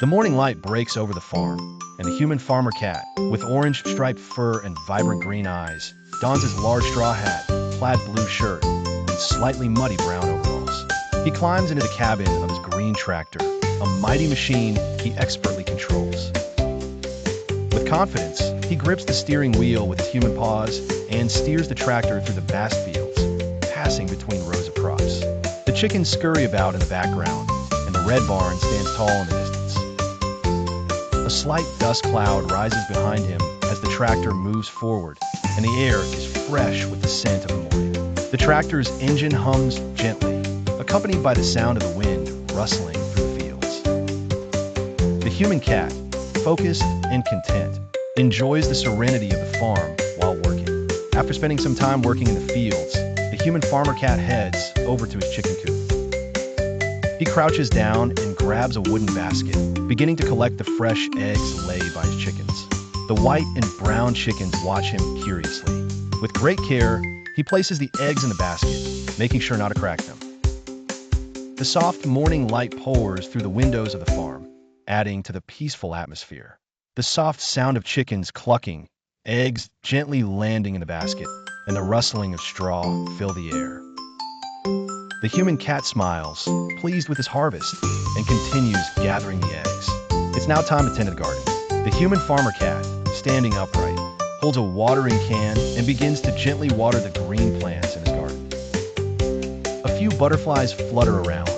The morning light breaks over the farm, and the human farmer cat, with orange striped fur and vibrant green eyes, dons his large straw hat, plaid blue shirt, and slightly muddy brown overalls. He climbs into the cabin of his green tractor, a mighty machine he expertly controls. With confidence, he grips the steering wheel with his human paws and steers the tractor through the vast fields, passing between rows of crops. The chickens scurry about in the background, and the red barn stands tall in the distance. A slight dust cloud rises behind him as the tractor moves forward, and the air is fresh with the scent of the morning. The tractor's engine hums gently, accompanied by the sound of the wind rustling through the fields. The human cat, focused and content, enjoys the serenity of the farm while working. After spending some time working in the fields, the human farmer cat heads over to his chicken coop. He crouches down and grabs a wooden basket, beginning to collect the fresh eggs laid by his chickens. The white and brown chickens watch him curiously. With great care, he places the eggs in the basket, making sure not to crack them. The soft morning light pours through the windows of the farm, adding to the peaceful atmosphere. The soft sound of chickens clucking, eggs gently landing in the basket, and the rustling of straw fill the air. The human cat smiles, pleased with his harvest, and continues gathering the eggs. It's now time to tend to the garden. The human farmer cat, standing upright, holds a watering can and begins to gently water the green plants in his garden. A few butterflies flutter around,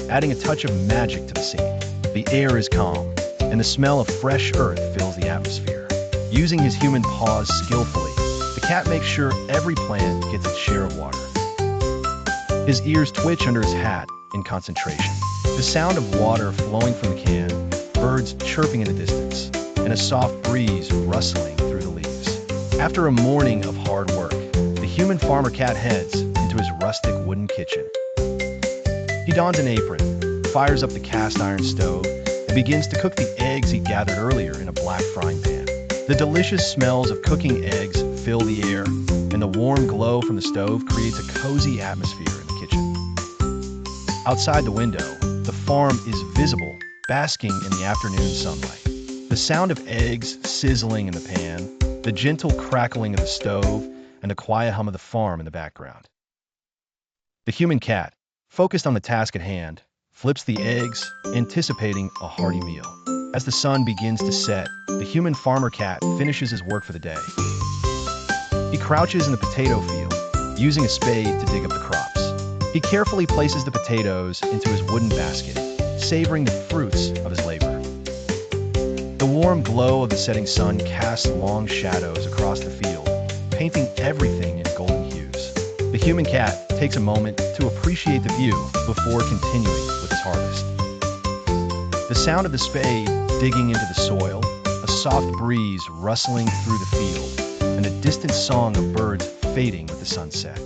adding a touch of magic to the scene. The air is calm, and the smell of fresh earth fills the atmosphere. Using his human paws skillfully, the cat makes sure every plant gets its share of water. His ears twitch under his hat in concentration. The sound of water flowing from the can, birds chirping in the distance, and a soft breeze rustling through the leaves. After a morning of hard work, the human farmer cat heads into his rustic wooden kitchen. He dons an apron, fires up the cast iron stove, and begins to cook the eggs he gathered earlier in a black frying pan. The delicious smells of cooking eggs fill the air, and the warm glow from the stove creates a cozy atmosphere in the kitchen. Outside the window, the farm is visible, basking in the afternoon sunlight. The sound of eggs sizzling in the pan, the gentle crackling of the stove, and the quiet hum of the farm in the background. The human cat, focused on the task at hand, flips the eggs, anticipating a hearty meal. As the sun begins to set, the human farmer cat finishes his work for the day. He crouches in the potato field, using a spade to dig up the crops. He carefully places the potatoes into his wooden basket, savoring the fruits of his labor. The warm glow of the setting sun casts long shadows across the field, painting everything in golden hues. The human cat takes a moment to appreciate the view before continuing with his harvest. The sound of the spade digging into the soil, a soft breeze rustling through the field, and a distant song of birds fading with the sunset.